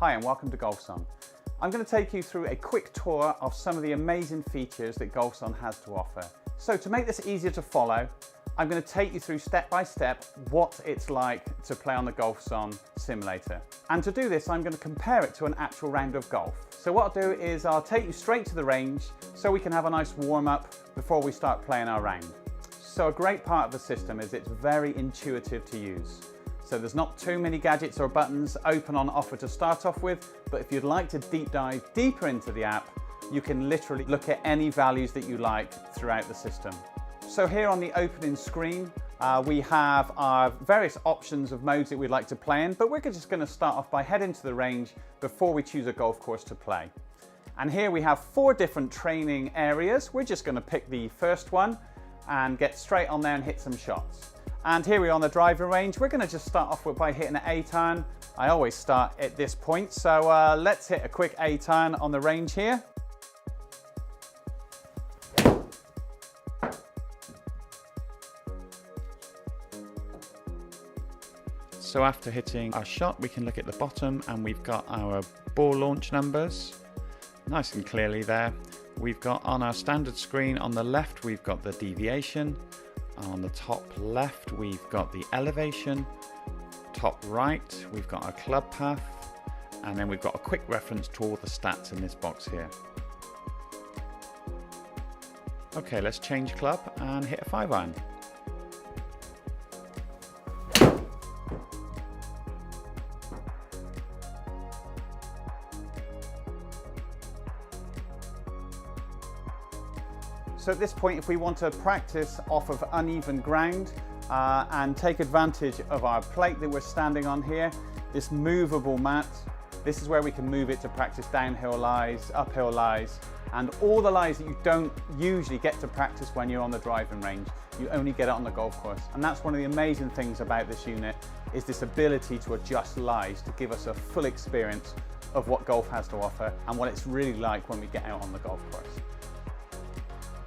Hi and welcome to Golfzon. I'm going to take you through a quick tour of some of the amazing features that Golfzon has to offer. So to make this easier to follow, I'm going to take you through step by step what it's like to play on the Golfzon simulator. And to do this, I'm going to compare it to an actual round of golf. So what I'll do is I'll take you straight to the range so we can have a nice warm up before we start playing our round. So a great part of the system is it's very intuitive to use. So there's not too many gadgets or buttons open on offer to start off with, but if you'd like to deep dive deeper into the app, you can literally look at any values that you like throughout the system. So here on the opening screen, we have our various options of modes that we'd like to play in, but we're just going to start off by heading to the range before we choose a golf course to play. And here we have 4 different training areas. We're just going to pick the first one and get straight on there and hit some shots. And here we are on the driving range. We're going to just start off by hitting an A-turn. I always start at this point, so let's hit a quick A-turn on the range here. So after hitting our shot, we can look at the bottom and we've got our ball launch numbers nice and clearly there. We've got on our standard screen on the left, we've got the deviation. On the top left, we've got the elevation. Top right, we've got our club path. And then we've got a quick reference to all the stats in this box here. Okay, let's change club and hit a 5-iron. So at this point, if we want to practice off of uneven ground and take advantage of our plate that we're standing on here, this movable mat, this is where we can move it to practice downhill lies, uphill lies, and all the lies that you don't usually get to practice when you're on the driving range. You only get it on the golf course. And that's one of the amazing things about this unit, is this ability to adjust lies to give us a full experience of what golf has to offer and what it's really like when we get out on the golf course.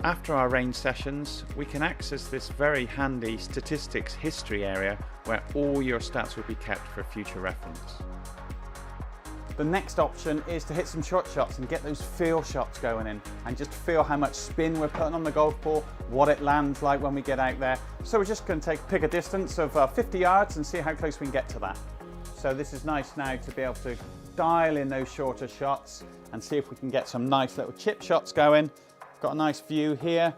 After our range sessions, we can access this very handy statistics history area where all your stats will be kept for future reference. The next option is to hit some short shots and get those feel shots going in and just feel how much spin we're putting on the golf ball, what it lands like when we get out there. So we're just going to pick a distance of 50 yards and see how close we can get to that. So this is nice now to be able to dial in those shorter shots and see if we can get some nice little chip shots going. Got a nice view here.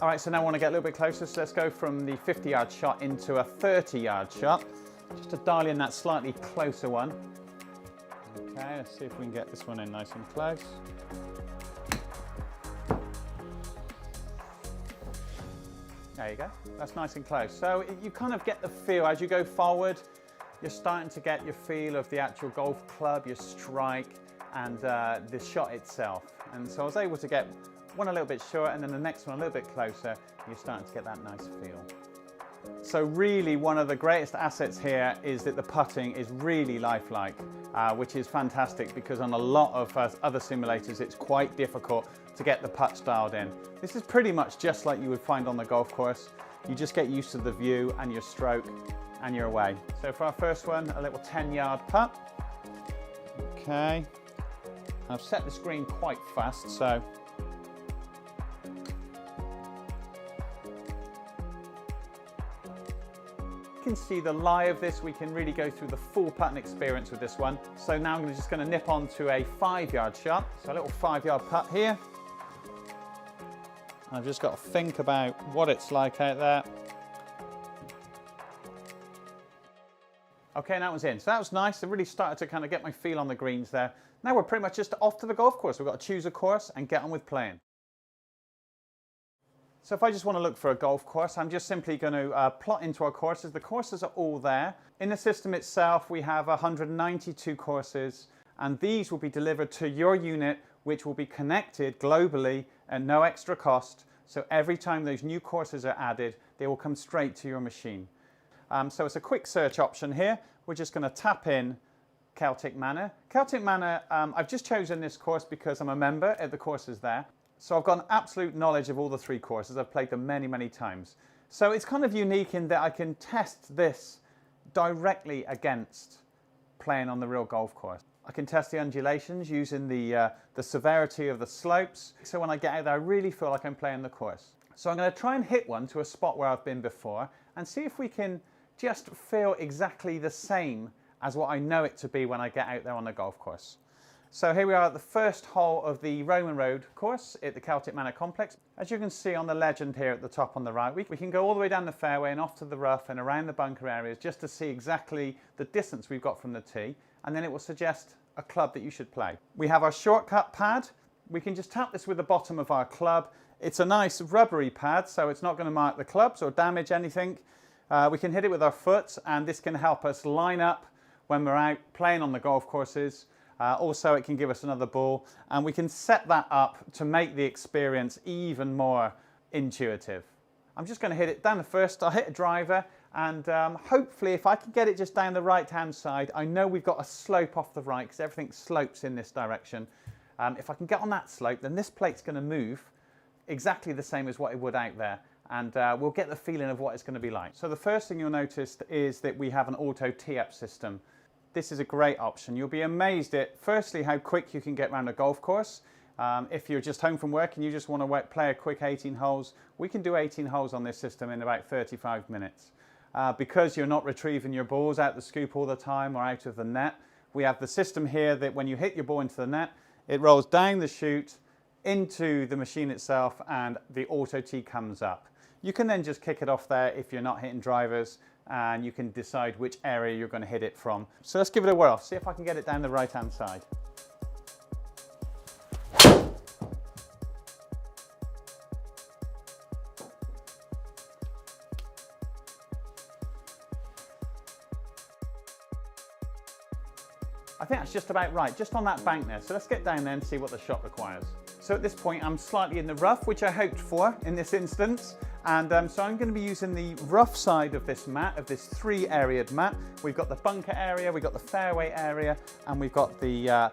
All right, so now I want to get a little bit closer, so let's go from the 50-yard shot into a 30-yard shot, just to dial in that slightly closer one. Okay, let's see if we can get this one in nice and close. There you go, that's nice and close. So you kind of get the feel as you go forward, you're starting to get your feel of the actual golf club, your strike, and the shot itself. And so I was able to get one a little bit short and then the next one a little bit closer, and you're starting to get that nice feel. So really one of the greatest assets here is that the putting is really lifelike, which is fantastic because on a lot of other simulators it's quite difficult to get the putts dialed in. This is pretty much just like you would find on the golf course. You just get used to the view and your stroke and you're away. So for our first one, a little 10-yard putt. Okay, I've set the screen quite fast, so you can see the lie of this. We can really go through the full putting experience with this one. So now I'm just going to nip on to a 5-yard shot. So a little 5-yard putt here. I've just got to think about what it's like out there. Okay, that was in. So that was nice. I really started to kind of get my feel on the greens there. Now we're pretty much just off to the golf course. We've got to choose a course and get on with playing. So if I just want to look for a golf course, I'm just simply going to plot into our courses. The courses are all there. In the system itself, we have 192 courses, and these will be delivered to your unit, which will be connected globally at no extra cost. So every time those new courses are added, they will come straight to your machine. So it's a quick search option here. We're just going to tap in Celtic Manor. Celtic Manor, I've just chosen this course because I'm a member at the courses there. So I've got an absolute knowledge of all the 3 courses. I've played them many, many times. So it's kind of unique in that I can test this directly against playing on the real golf course. I can test the undulations using the severity of the slopes. So when I get out there, I really feel like I'm playing the course. So I'm going to try and hit one to a spot where I've been before and see if we can just feel exactly the same as what I know it to be when I get out there on the golf course. So here we are at the first hole of the Roman Road course at the Celtic Manor Complex. As you can see on the legend here at the top on the right, we can go all the way down the fairway and off to the rough and around the bunker areas just to see exactly the distance we've got from the tee, and then it will suggest a club that you should play. We have our shortcut pad. We can just tap this with the bottom of our club. It's a nice rubbery pad, so it's not going to mark the clubs or damage anything. We can hit it with our foot, and this can help us line up when we're out playing on the golf courses. Also, it can give us another ball, and we can set that up to make the experience even more intuitive. I'm just going to hit it down the first. I'll hit a driver, and hopefully if I can get it just down the right-hand side, I know we've got a slope off the right because everything slopes in this direction. If I can get on that slope, then this plate's going to move exactly the same as what it would out there, and we'll get the feeling of what it's going to be like. So the first thing you'll notice is that we have an auto tee-up system. This is a great option. You'll be amazed at, firstly, how quick you can get around a golf course. If you're just home from work and you just want to play a quick 18 holes, we can do 18 holes on this system in about 35 minutes. Because you're not retrieving your balls out the scoop all the time or out of the net, we have the system here that when you hit your ball into the net, it rolls down the chute into the machine itself and the auto tee comes up. You can then just kick it off there if you're not hitting drivers, and you can decide which area you're going to hit it from. So let's give it a whirl, see if I can get it down the right hand side. I think that's just about right, just on that bank there. So let's get down there and see what the shot requires. So at this point I'm slightly in the rough, which I hoped for in this instance. And so I'm going to be using the rough side of this mat, of this 3-areaed mat. We've got the bunker area, we've got the fairway area, and we've got the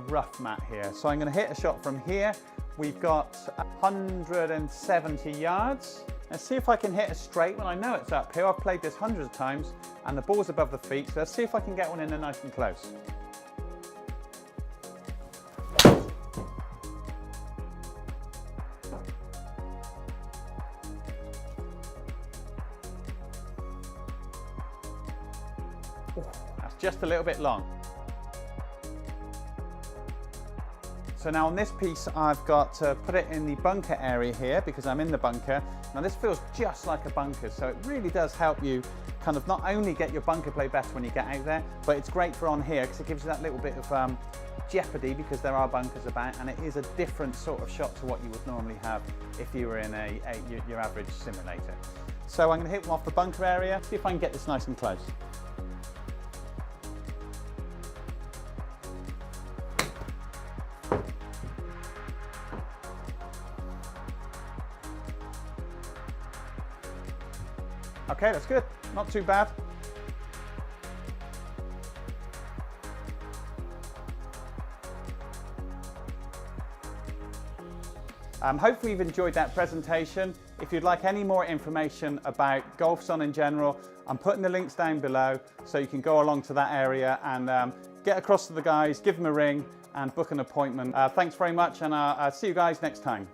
rough mat here. So I'm going to hit a shot from here. We've got 170 yards. Let's see if I can hit a straight when I know it's uphill. I've played this hundreds of times, and the ball's above the feet. So let's see if I can get one in there nice and close. That's just a little bit long. So now on this piece I've got to put it in the bunker area here because I'm in the bunker. Now this feels just like a bunker, so it really does help you kind of not only get your bunker play better when you get out there, but it's great for on here because it gives you that little bit of jeopardy because there are bunkers about, and it is a different sort of shot to what you would normally have if you were in your average simulator. So I'm going to hit one off the bunker area, see if I can get this nice and close. Okay, that's good, not too bad. Hopefully you've enjoyed that presentation. If you'd like any more information about Golfzon in general, I'm putting the links down below so you can go along to that area and get across to the guys, give them a ring and book an appointment. Thanks very much, and I'll see you guys next time.